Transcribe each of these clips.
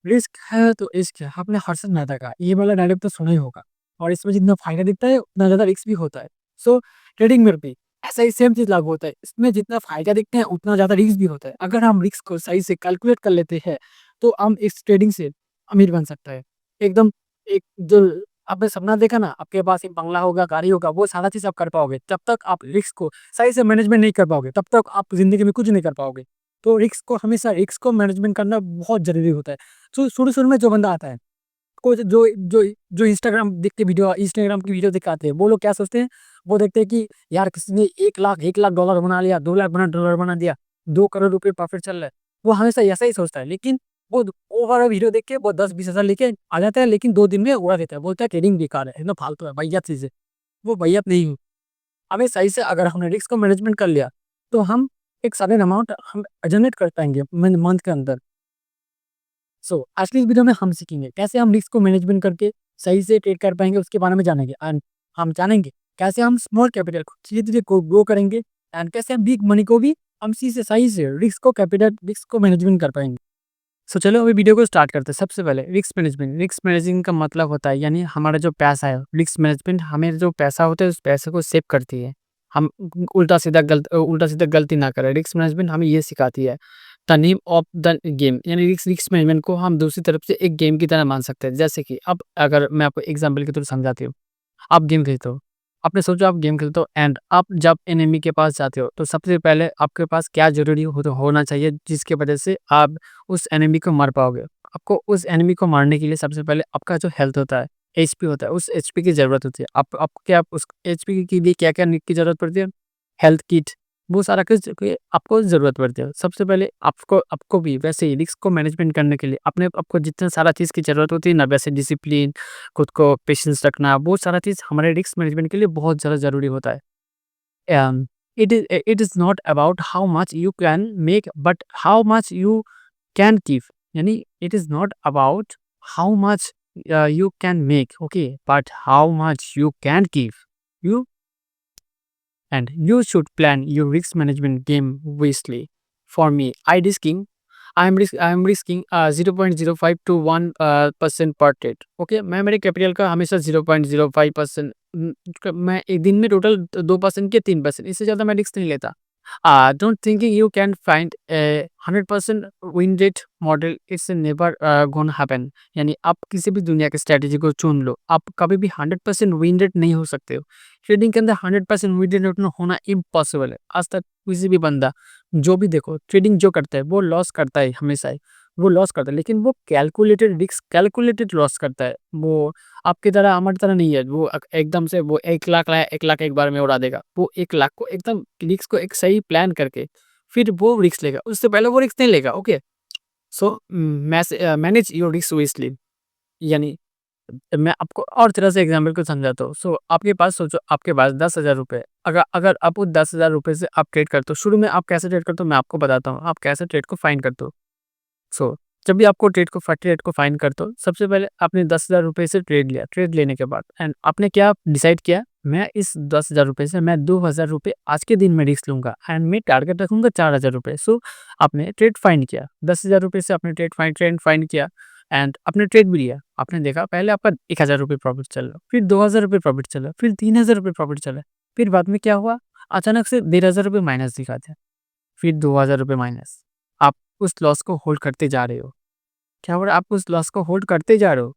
Risk है तो इश्क है, आपने हर्षद मेहता का ये वाला डायलॉग तो सुना ही होगा। और इसमें जितना फ़ायदा दिखता है उतना ज़्यादा रिस्क भी होता है। सो ट्रेडिंग में भी ऐसा ही सेम चीज़ लागू होता है। इसमें जितना फ़ायदा दिखते हैं उतना ज़्यादा रिस्क भी होता है। अगर हम रिस्क को सही से कैलकुलेट कर लेते हैं, तो हम इस ट्रेडिंग से अमीर बन सकते हैं। एकदम एक जो आपने सपना देखा ना, आपके पास एक बंगला होगा, गाड़ी होगा, वो सारा चीज़ आप कर पाओगे। जब तक आप रिस्क को सही से मैनेजमेंट नहीं कर पाओगे, तब तक आप ज़िंदगी में कुछ नहीं कर पाओगे। तो रिस्क को हमेशा रिस्क को मैनेजमेंट करना बहुत ज़रूरी होता है। शुरू-शुरू में जो बंदा आता है, को जो जो जो इंस्टाग्राम की वीडियो दिखाते हैं, वो लोग क्या सोचते हैं, वो देखते हैं कि यार किसी ने 1 लाख डॉलर बना लिया, 2 लाख बना डॉलर बना दिया, 2 करोड़ रुपए प्रॉफ़िट चल रहा है। वो हमेशा ऐसा ही सोचता है, लेकिन वो वाला वीडियो देख के वो 10-20 हज़ार लेके आ जाता है, लेकिन 2 दिन में उड़ा देता है। बोलता है ट्रेडिंग बेकार है, एकदम फालतू है, वाहियात चीज़ है। वो वाहियात नहीं है। हमें सही से अगर हमने रिस्क को मैनेजमेंट कर लिया, तो हम एक सडन अमाउंट हम जनरेट कर पाएँगे मंथ के अंदर। आज की इस वीडियो में हम सीखेंगे कैसे हम रिस्क को मैनेजमेंट करके सही से ट्रेड कर पाएँगे, उसके बारे में जानेंगे एंड हम जानेंगे कैसे हम स्मॉल कैपिटल को धीरे-धीरे को ग्रो करेंगे एंड कैसे हम बिग मनी को भी हम सही से रिस्क को मैनेजमेंट कर पाएँगे। चलो अभी वीडियो को स्टार्ट करते हैं। सबसे पहले रिस्क मैनेजिंग का मतलब होता है, यानी हमारा जो पैसा है, रिस्क मैनेजमेंट हमें जो पैसा होता है उस पैसे को सेव करती है। हम उल्टा-सीधा गलती ना करें। रिस्क मैनेजमेंट हमें ये सिखाती है। The name of the game, यानी रिस्क मैनेजमेंट को हम दूसरी तरफ से एक गेम की तरह मान सकते हैं। जैसे कि अब अगर मैं आपको एग्जांपल के थ्रू समझाती हूँ। आप गेम खेलते हो। आपने सोचा आप गेम खेलते हो एंड आप जब एनिमी के पास जाते हो, तो सबसे पहले आपके पास क्या ज़रूरी होना चाहिए जिसकी वजह से आप उस एनिमी को मार पाओगे। आपको उस एनिमी को मारने के लिए सबसे पहले आपका जो हेल्थ होता है, एचपी होता है, उस एचपी की ज़रूरत होती है। आप क्या उस एचपी के लिए क्या-क्या की ज़रूरत पड़ती है? हेल्थ किट, वो सारा कुछ की आपको ज़रूरत पड़ती है। सबसे पहले आपको आपको भी वैसे ही रिस्क को मैनेजमेंट करने के लिए अपने आपको जितना सारा चीज़ की ज़रूरत होती है ना, वैसे डिसिप्लिन, खुद को पेशेंस रखना, वो सारा चीज़ हमारे रिस्क मैनेजमेंट के लिए बहुत ज़्यादा ज़रूरी होता है। Um, it is not about how much you can make, but how much you can give. यानी it is not about how much you can make, okay, but how much you can give. You and you should plan your risk management game wisely. For me, I am risking 0.05 to 1% per trade. Okay, मैं मेरे capital का हमेशा 0.05% मैं एक दिन में total 2% के 3%, इससे ज़्यादा मैं रिस्क नहीं लेता। Don't thinking you can find A 100% win rate model, it's never gonna happen. यानी आप किसी भी दुनिया की स्ट्रैटेजी को चुन लो, आप कभी भी 100% विन रेट नहीं हो सकते हो। ट्रेडिंग के अंदर 100% विन रेट होना इम्पॉसिबल है। आज तक किसी भी बंदा जो भी देखो ट्रेडिंग जो करता है वो लॉस करता है हमेशा ही, वो लॉस करता है, लेकिन वो कैलकुलेटेड रिस्क कैलकुलेटेड लॉस करता है। वो आपकी तरह हमारी तरह नहीं है, वो एकदम से वो 1 लाख लाया, 1 लाख एक बार में उड़ा देगा। वो 1 लाख को एकदम रिस्क को एक सही प्लान करके फिर वो रिस्क लेगा, उससे पहले वो रिस्क नहीं लेगा। ओके, मैनेज योर रिस्क विजली। यानी मैं आपको और तरह से एग्जाम्पल को समझाता हूँ। आपके पास सोचो, आपके पास 10,000 रुपये, अगर अगर आप उस 10,000 रुपये से आप ट्रेड करते हो, शुरू में आप कैसे ट्रेड करते हो मैं आपको बताता हूँ, आप कैसे ट्रेड को फाइंड करते हो। सो जब भी आपको ट्रेड को फाइंड करते हो, सबसे पहले आपने 10,000 रुपये से ट्रेड लिया। ट्रेड लेने के बाद एंड आपने क्या डिसाइड किया, मैं इस 10,000 रुपये से मैं 2,000 रुपये आज के दिन में रिस्क लूँगा एंड मैं टारगेट रखूँगा 4,000 रुपये। आपने ट्रेड फाइंड किया, 10,000 रुपये से आपने ट्रेड फाइंड किया एंड आपने ट्रेड भी लिया। आपने देखा पहले आपका 1,000 रुपये प्रॉफिट चल रहा, फिर 2,000 रुपये प्रॉफिट चला, फिर 3,000 रुपये प्रॉफिट चला, फिर बाद में क्या हुआ, अचानक से 1,500 रुपये माइनस दिखा दिया, फिर 2,000 रुपये माइनस। आप उस लॉस को होल्ड करते जा रहे हो। क्या हो रहा है, आप उस लॉस को होल्ड करते जा रहे हो।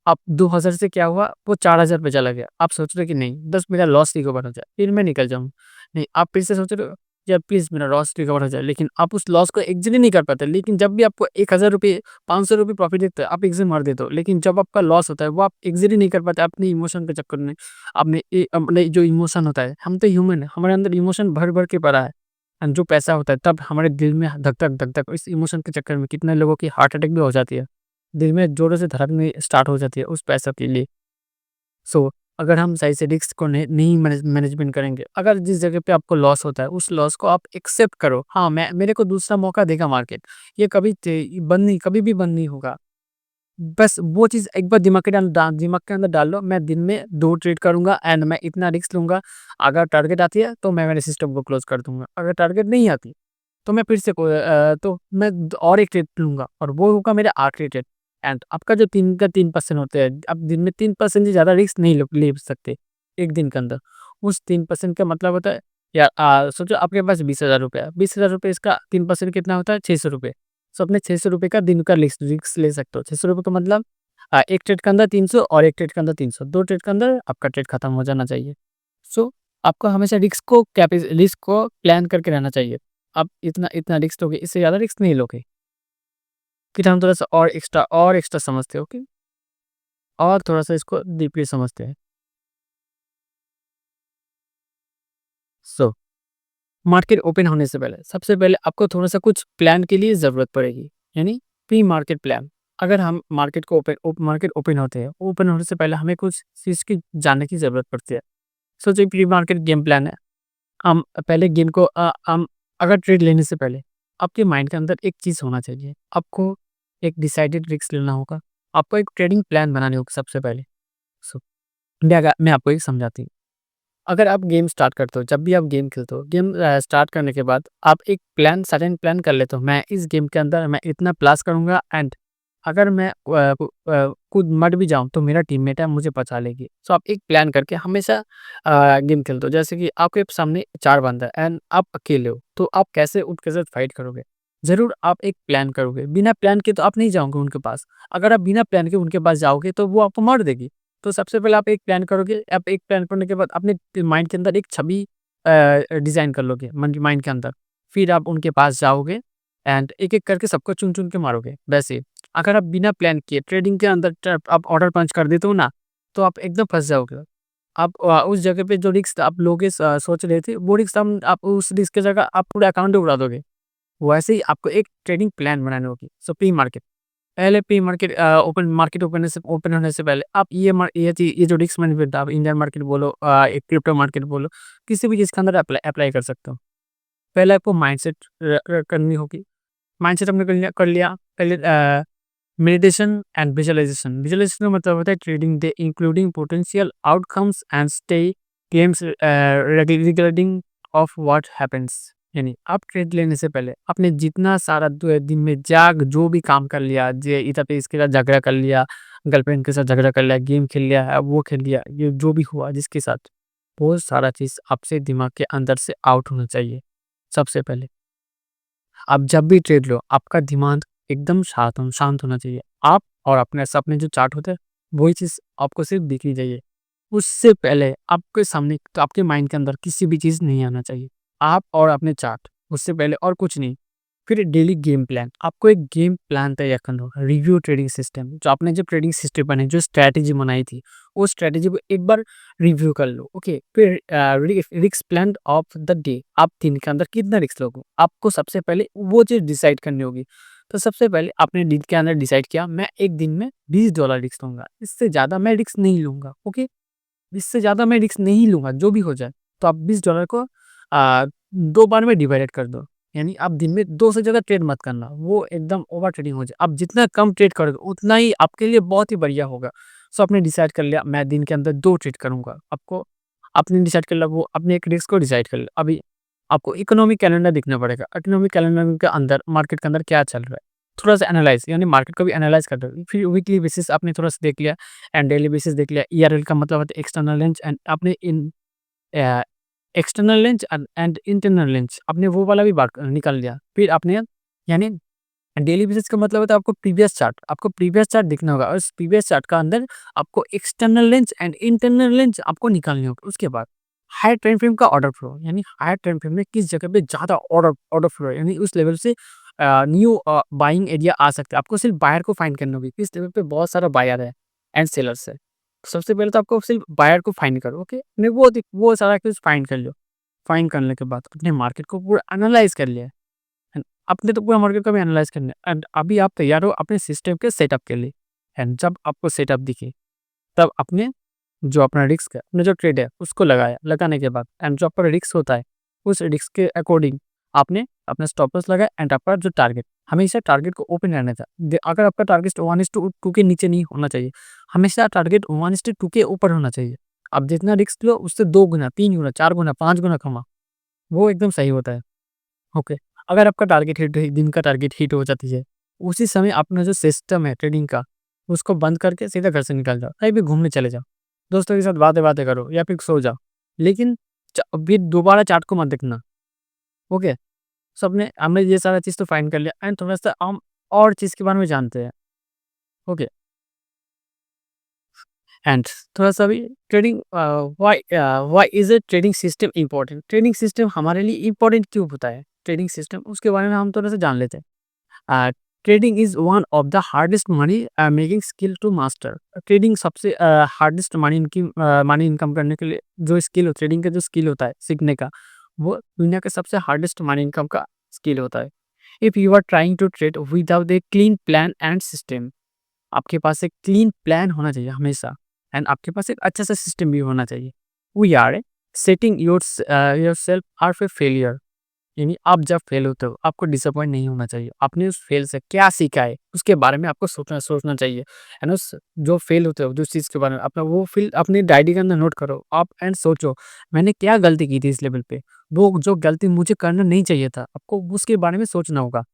अब 2000 से क्या हुआ, वो 4000 पे चला गया। आप सोच रहे हो कि नहीं, बस मेरा लॉस रिकवर हो जाए, फिर मैं निकल जाऊँ। नहीं, आप फिर से सोच रहे हो यार प्लीज़ मेरा लॉस रिकवर हो जाए, लेकिन आप उस लॉस को एग्ज़िट ही नहीं कर पाते। लेकिन जब भी आपको 1000 रुपए, 500 रुपए प्रॉफ़िट दिखता है, आप एग्ज़िट मार देते हो। लेकिन जब आपका लॉस होता है, वो आप एग्ज़िट ही नहीं कर पाते अपने इमोशन के चक्कर में। अपने जो इमोशन होता है, हम तो ह्यूमन हैं, हमारे अंदर इमोशन भर-भर के पड़ा है। एंड जो पैसा होता है, तब हमारे दिल में धक-धक इस इमोशन के चक्कर में कितने लोगों की हार्ट अटैक भी हो जाती है। दिल में ज़ोरों से धड़कने स्टार्ट हो जाती है उस पैसों के लिए। सो अगर हम सही से रिस्क को नहीं मैनेजमेंट करेंगे, अगर जिस जगह पे आपको लॉस होता है, उस लॉस को आप एक्सेप्ट करो। हाँ, मैं मेरे को दूसरा मौका देगा मार्केट। ये कभी भी बंद नहीं होगा। बस वो चीज़ एक बार दिमाग के अंदर डाल लो, मैं दिन में 2 ट्रेड करूँगा एंड मैं इतना रिस्क लूँगा। अगर टारगेट आती है, तो मैं मेरे सिस्टम को क्लोज़ कर दूँगा। अगर टारगेट नहीं आती, तो मैं फिर से तो मैं और एक ट्रेड लूँगा और वो होगा मेरा आखिरी ट्रेड। एंड आपका जो 3 का 3% होते हैं, आप दिन में 3% से ज़्यादा रिस्क नहीं ले सकते, 1 दिन के अंदर। उस 3% का मतलब होता है, या सोचो आपके पास ₹20,000 है, ₹20,000 इसका 3% कितना होता है? ₹600। सो अपने ₹600 का दिन का रिस्क ले सकते हो। ₹600 का मतलब 1 ट्रेड के अंदर 300 और 1 ट्रेड के अंदर 300, 2 ट्रेड के अंदर आपका ट्रेड खत्म हो जाना चाहिए। सो आपको हमेशा रिस्क को प्लान करके रहना चाहिए। आप इतना इतना रिस्क लोगे, इससे ज़्यादा रिस्क नहीं लोगे। फिर हम थोड़ा-सा और एक्स्ट्रा समझते हैं, ओके? और थोड़ा-सा इसको डीपली समझते हैं। सो मार्केट ओपन होने से पहले सबसे पहले आपको थोड़ा-सा कुछ प्लान के लिए ज़रूरत पड़ेगी, यानी प्री मार्केट प्लान। अगर हम मार्केट ओपन होते हैं, ओपन होने से पहले हमें कुछ चीज़ की जानने की ज़रूरत पड़ती है। सोचिए प्री मार्केट गेम प्लान है। हम पहले गेम को हम अगर ट्रेड लेने से पहले आपके माइंड के अंदर एक चीज़ होना चाहिए। आपको एक डिसाइडेड रिस्क लेना होगा। आपको एक ट्रेडिंग प्लान बनानी होगी सबसे पहले। सो मैं आपको एक समझाती हूँ। अगर आप गेम स्टार्ट करते हो, जब भी आप गेम खेलते हो, गेम स्टार्ट करने के बाद आप एक सडन प्लान कर लेते हो। मैं इस गेम के अंदर मैं इतना प्लस करूँगा एंड अगर मैं कूद मर भी जाऊँ तो मेरा टीममेट है मुझे बचा लेगी। सो आप एक प्लान करके हमेशा गेम खेलते हो। जैसे कि आपके सामने 4 बंदा है एंड आप अकेले हो, तो आप कैसे उनके साथ फाइट करोगे? ज़रूर आप एक प्लान करोगे। बिना प्लान के तो आप नहीं जाओगे उनके पास। अगर आप बिना प्लान के उनके पास जाओगे तो वो आपको मार देगी। तो सबसे पहले आप एक प्लान करोगे, आप एक प्लान करने के बाद अपने माइंड के अंदर एक छवि डिज़ाइन कर लोगे माइंड के अंदर। फिर आप उनके पास जाओगे एंड एक-एक करके सबको चुन-चुन के मारोगे, वैसे। अगर आप बिना प्लान किए ट्रेडिंग के अंदर आप ऑर्डर पंच कर देते हो ना, तो आप एकदम फँस जाओगे। आप उस जगह पे जो रिस्क आप लोगे सोच रहे थे, वो रिस्क हम आप उस रिस्क की जगह आप पूरा अकाउंट ही उड़ा दोगे। वैसे ही आपको एक ट्रेडिंग प्लान बनानी होगी। सो प्री मार्केट पहले प्री मार्केट मार्केट ओपन होने से पहले आप ये जो रिस्क मैनेजमेंट आप इंडियन मार्केट बोलो एक क्रिप्टो मार्केट बोलो, किसी भी चीज़ के अंदर अप्लाई कर सकते हो। पहले आपको माइंडसेट करनी होगी। माइंडसेट आपने कर लिया। पहले मेडिटेशन एंड विजुअलाइजेशन का मतलब होता है trading day including potential outcomes and stay games regarding of what happens. यानी आप ट्रेड लेने से पहले आपने जितना सारा दिन में जो भी काम कर लिया, जे इधर पे इसके साथ झगड़ा कर लिया, गर्लफ्रेंड के साथ झगड़ा कर लिया, गेम खेल लिया, वो खेल लिया, ये जो भी हुआ जिसके साथ, वो सारा चीज़ आपसे दिमाग के अंदर से आउट होना चाहिए सबसे पहले। आप जब भी ट्रेड लो, आपका दिमाग एकदम शांत होना चाहिए। आप और अपने सपने जो चार्ट होते हैं, वही चीज़ आपको सिर्फ़ दिखनी चाहिए। उससे पहले आपके सामने तो आपके माइंड के अंदर किसी भी चीज़ नहीं आना चाहिए। आप और अपने चार्ट, उससे पहले और कुछ नहीं। फिर डेली गेम प्लान, आपको एक गेम प्लान तैयार करना होगा। रिव्यू ट्रेडिंग सिस्टम, जो आपने जो ट्रेडिंग सिस्टम बनाई, जो स्ट्रैटेजी बनाई थी, वो स्ट्रैटेजी को एक बार रिव्यू कर लो, ओके? फिर risk plan of the day, आप दिन के अंदर कितना रिस्क लोगे? आपको सबसे पहले वो चीज़ डिसाइड करनी होगी। तो सबसे पहले आपने दिन के अंदर डिसाइड किया, मैं एक दिन में $20 रिस्क लूँगा, इससे ज़्यादा मैं रिस्क नहीं लूँगा, ओके? इससे ज़्यादा मैं रिस्क नहीं लूँगा, जो भी हो जाए। तो आप $20 को 2 बार में डिवाइडेड कर दो। यानी आप दिन में 2 से ज़्यादा ट्रेड मत करना, वो एकदम ओवर ट्रेडिंग हो जाए। आप जितना कम ट्रेड करोगे, उतना ही आपके लिए बहुत ही बढ़िया होगा। सो आपने डिसाइड कर लिया, मैं दिन के अंदर 2 ट्रेड करूँगा। आपको आपने डिसाइड कर लिया, वो अपने एक रिस्क को डिसाइड कर लिया। अभी आपको इकोनॉमिक कैलेंडर देखना पड़ेगा। इकोनॉमिक कैलेंडर के अंदर मार्केट के अंदर क्या चल रहा है? थोड़ा-सा एनालाइज़, यानी मार्केट को भी एनालाइज़ कर दो। फिर वीकली बेसिस आपने थोड़ा-सा देख लिया एंड डेली बेसिस देख लिया। ईआरएल का मतलब होता है एक्सटर्नल रेंज एंड आपने अ, external range and internal range आपने वो वाला भी बात निकाल लिया। फिर आपने यानी डेली बेसिस का मतलब होता है आपको प्रीवियस चार्ट देखना होगा और उस प्रीवियस चार्ट का अंदर आपको external range and internal range आपको निकालनी होगी। उसके बाद हायर टाइम फ्रेम का ऑर्डर फ्लो, यानी हायर टाइम फ्रेम में किस जगह पे ज़्यादा ऑर्डर ऑर्डर फ्लो है, यानी उस लेवल से न्यू बाइंग एरिया आ सकता है। आपको सिर्फ बायर को फाइंड करना होगी, किस लेवल पे बहुत सारा बायर है एंड सेलर्स है। सबसे पहले तो आपको सिर्फ बायर को फाइंड करो, ओके? ने वो सारा कुछ फाइंड कर लो। फाइंड करने के बाद अपने मार्केट को पूरा एनालाइज़ कर लिया है। एंड आपने तो पूरा मार्केट को भी एनालाइज़ करना है एंड अभी आप तैयार हो अपने सिस्टम के सेटअप के लिए। एंड जब आपको सेटअप दिखे, तब अपने जो अपना रिस्क है, अपना जो ट्रेड है, उसको लगाया। लगाने के बाद एंड जो आपका रिस्क होता है, उस रिस्क के अकॉर्डिंग आपने अपना स्टॉप लॉस लगाया एंड आपका जो टारगेट, हमेशा टारगेट को ओपन रहना था। अगर आपका टारगेट 1:2 के नीचे नहीं होना चाहिए, हमेशा टारगेट 1:2 के ऊपर होना चाहिए। आप जितना रिस्क लो, उससे 2 गुना, 3 गुना, 4 गुना, 5 गुना कमाओ, वो एकदम सही होता है। ओके। अगर आपका टारगेट हिट दिन का टारगेट हिट हो जाती है, उसी समय अपना जो सिस्टम है ट्रेडिंग का, उसको बंद करके सीधा घर से निकल जाओ, कहीं भी घूमने चले जाओ। दोस्तों के साथ बातें-वातें करो या फिर सो जाओ। लेकिन अभी दोबारा चार्ट को मत देखना, ओके? सो हमने ये सारा चीज़ तो फाइंड कर लिया एंड थोड़ा-सा हम और चीज़ के बारे में जानते हैं, ओके? एंड थोड़ा-सा भी trading why is trading system important? Trading system हमारे लिए इम्पोर्टेंट क्यों होता है? ट्रेडिंग सिस्टम उसके बारे में हम थोड़ा-सा जान लेते हैं। Trading is one of the hardest money making skill to master. Trading सबसे हार्डेस्ट मनी इनकम करने के लिए जो स्किल हो ट्रेडिंग का जो स्किल होता है सीखने का, वो दुनिया का सबसे हार्डेस्ट मनी इनकम का स्किल होता है। If you are trying to trade without a clean plan and system, आपके पास एक क्लीन प्लान होना चाहिए हमेशा एंड आपके पास एक अच्छा सा सिस्टम भी होना चाहिए। We are setting yourself are for failure, यानी आप जब फेल होते हो आपको डिसअपॉइंट नहीं होना चाहिए। आपने उस फेल से क्या सीखा है उसके बारे में आपको सोचना सोचना चाहिए एंड उस जो फेल होते हो जिस चीज़ के बारे में अपना वो फील अपनी डायरी के अंदर नोट करो आप एंड सोचो मैंने क्या गलती की थी इस लेवल पे, वो जो गलती मुझे करना नहीं चाहिए था आपको उसके बारे में सोचना होगा।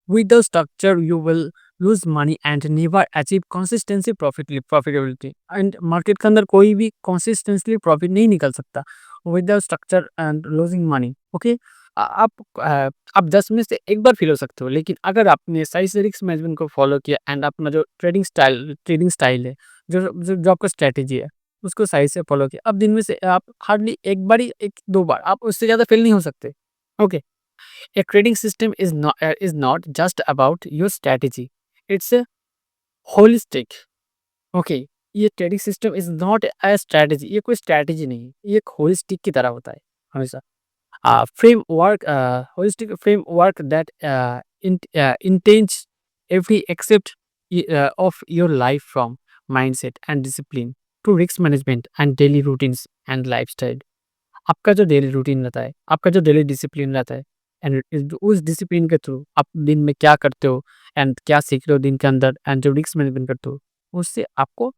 With the structure, you will lose money and never achieve consistency profitability. And market के अंदर कोई भी consistently profit नहीं निकल सकता with the structure and losing money. Okay? आप 10 में से एक बार फेल हो सकते हो लेकिन अगर आपने सही से रिस्क मैनेजमेंट को फॉलो किया एंड अपना जो ट्रेडिंग स्टाइल है जो आपका स्ट्रेटेजी है उसको सही से फॉलो किया अब दिन में से आप हार्डली एक बार ही एक दो बार आप उससे ज़्यादा फेल नहीं हो सकते। Okay, a trading system is not just about your strategy, it's a holistic। Okay, ये trading system is not a strategy, ये कोई स्ट्रेटेजी नहीं है, ये एक होलिस्टिक की तरह होता है हमेशा। Framework, holistic framework that intense every aspect of your life from mindset and discipline to risk management and daily routines and lifestyle। आपका जो डेली रूटीन रहता है, आपका जो डेली डिसिप्लिन रहता है एंड उस डिसिप्लिन के थ्रू आप दिन में क्या करते हो एंड क्या सीख रहे हो दिन के अंदर एंड जो रिस्क मैनेजमेंट करते हो, उससे आपको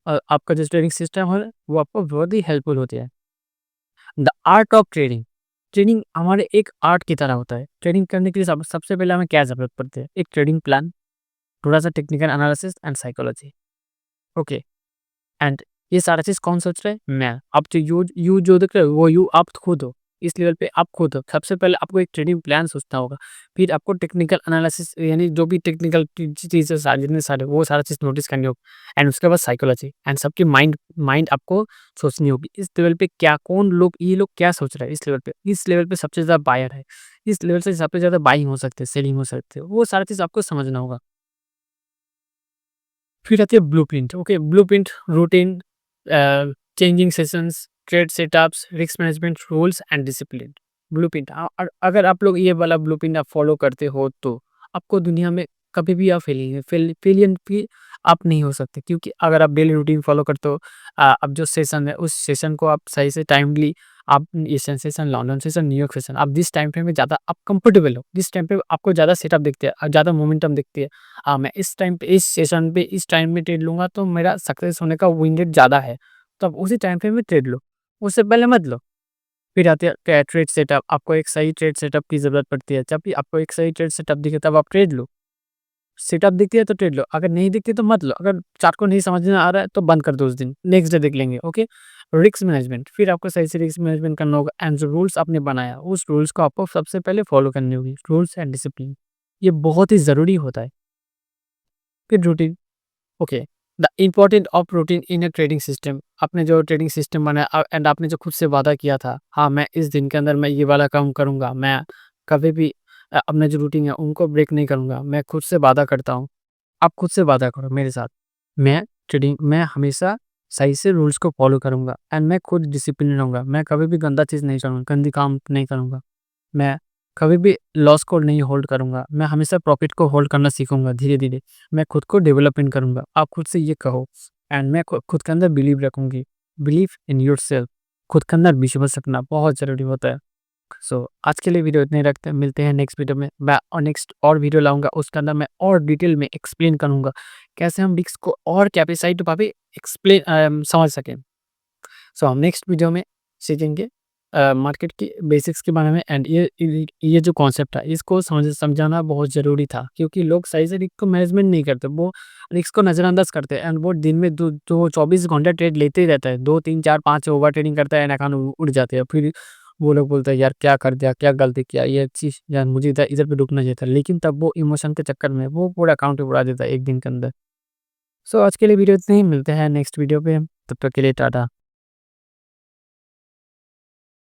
आपका जो ट्रेडिंग सिस्टम है, वो आपको बहुत ही हेल्पफुल होती है। The art of trading, trading हमारे एक आर्ट की तरह होता है। ट्रेडिंग करने के लिए सबसे पहले हमें क्या ज़रूरत पड़ती है? एक ट्रेडिंग प्लान, थोड़ा-सा technical analysis and psychology. Okay. And ये सारा चीज़ कौन सोच रहा है? मैं। अब जो यू जो देख रहे हो वो यू आप खुद हो। इस लेवल पे आप खुद हो। सबसे पहले आपको एक ट्रेडिंग प्लान सोचना होगा। फिर आपको टेक्निकल एनालिसिस यानी जो भी टेक्निकल चीज़ें सारी जितने सारे वो सारा चीज़ नोटिस करनी होगी एंड उसके बाद साइकोलॉजी एंड सबकी माइंड माइंड आपको सोचनी होगी। इस लेवल पे क्या कौन लोग ये लोग क्या सोच रहे हैं इस लेवल पे? इस लेवल पे सबसे ज़्यादा बायर है। इस लेवल से सबसे ज़्यादा बाइंग हो सकते हैं, सेलिंग हो सकते हैं। वो सारा चीज़ आपको समझना होगा। फिर आती है blueprint. Okay, blueprint routine, changing sessions, trade setups, risk management rules and discipline. Blueprint अगर आप लोग ये वाला ब्लूप्रिंट आप फॉलो करते हो तो आपको दुनिया में कभी भी आप फेलियर भी आप नहीं हो सकते क्योंकि अगर आप डेली रूटीन फॉलो करते हो, अब जो सेशन है उस सेशन को आप सही से टाइमली आप eastern session, London session, New York session आप जिस टाइम फ्रेम में ज़्यादा आप कंफर्टेबल हो, जिस टाइम पे आपको ज़्यादा सेटअप दिखते हैं, ज़्यादा मोमेंटम दिखती है, मैं इस टाइम पे इस सेशन पे इस टाइम में ट्रेड लूँगा तो मेरा सक्सेस होने का विन रेट ज़्यादा है, तो आप उसी टाइम फ्रेम में ट्रेड लो, उससे पहले मत लो। फिर आती है ट्रेड सेटअप, आपको एक सही ट्रेड सेटअप की ज़रूरत पड़ती है, जब भी आपको एक सही ट्रेड सेटअप दिखे तब आप ट्रेड लो। सेटअप दिखती है तो ट्रेड लो, अगर नहीं दिखती तो मत लो, अगर चार्ट को नहीं समझ में आ रहा है तो बंद कर दो उस दिन, नेक्स्ट डे देख लेंगे, ओके? रिस्क मैनेजमेंट, फिर आपको सही से रिस्क मैनेजमेंट करना होगा एंड जो रूल्स आपने बनाया, उस रूल्स को आपको सबसे पहले फॉलो करनी होगी, रूल्स एंड डिसिप्लिन, ये बहुत ही ज़रूरी होता है। फिर routine, okay, the important of routine in a trading system, आपने जो ट्रेडिंग सिस्टम बनाया एंड आपने जो खुद से वादा किया था, हाँ, मैं इस दिन के अंदर मैं ये वाला काम करूँगा, मैं कभी भी अपने जो रूटीन है उनको ब्रेक नहीं करूँगा, मैं खुद से वादा करता हूँ। आप खुद से वादा करो मेरे साथ। मैं हमेशा सही से रूल्स को फ़ॉलो करूँगा एंड मैं खुद डिसिप्लिन रहूँगा। मैं कभी भी गंदा चीज़ नहीं करूँगा, गंदी काम नहीं करूँगा। मैं कभी भी लॉस को नहीं होल्ड करूँगा। मैं हमेशा प्रॉफ़िट को होल्ड करना सीखूँगा धीरे-धीरे। मैं खुद को डेवलपमेंट करूँगा। आप खुद से ये कहो एंड मैं खुद के अंदर बिलीव रखूँगी। बिलीव इन योरसेल्फ, खुद के अंदर विश्वास रखना बहुत ज़रूरी होता है। सो आज के लिए वीडियो इतने ही रखते हैं, मिलते हैं नेक्स्ट वीडियो में। मैं और नेक्स्ट और वीडियो लाऊँगा, उसके अंदर मैं और डिटेल में एक्सप्लेन करूँगा, कैसे हम रिस्क को और कैपेसाइट भावे समझ सकें। सो हम नेक्स्ट वीडियो में सीखेंगे। मार्केट की बेसिक्स के बारे में एंड ये जो कॉन्सेप्ट है इसको समझाना बहुत ज़रूरी था, क्योंकि लोग सही से रिस्क को मैनेजमेंट नहीं करते, वो रिस्क को नज़रअंदाज करते हैं एंड वो दिन में दो 24 घंटे ट्रेड लेते ही रहता है, 2 3 4 5 ओवर ट्रेडिंग करता है एंड अकाउंट उड़ जाते हैं। फिर वो लोग बोलते हैं यार क्या कर दिया, क्या गलती किया, ये चीज़ यार मुझे इधर इधर पे रुकना चाहिए था, लेकिन तब वो इमोशन के चक्कर में वो पूरा अकाउंट ही उड़ा देता है एक दिन के अंदर। सो आज के लिए वीडियो इतने ही, मिलते हैं नेक्स्ट वीडियो पे, तब तक के लिए टाटा।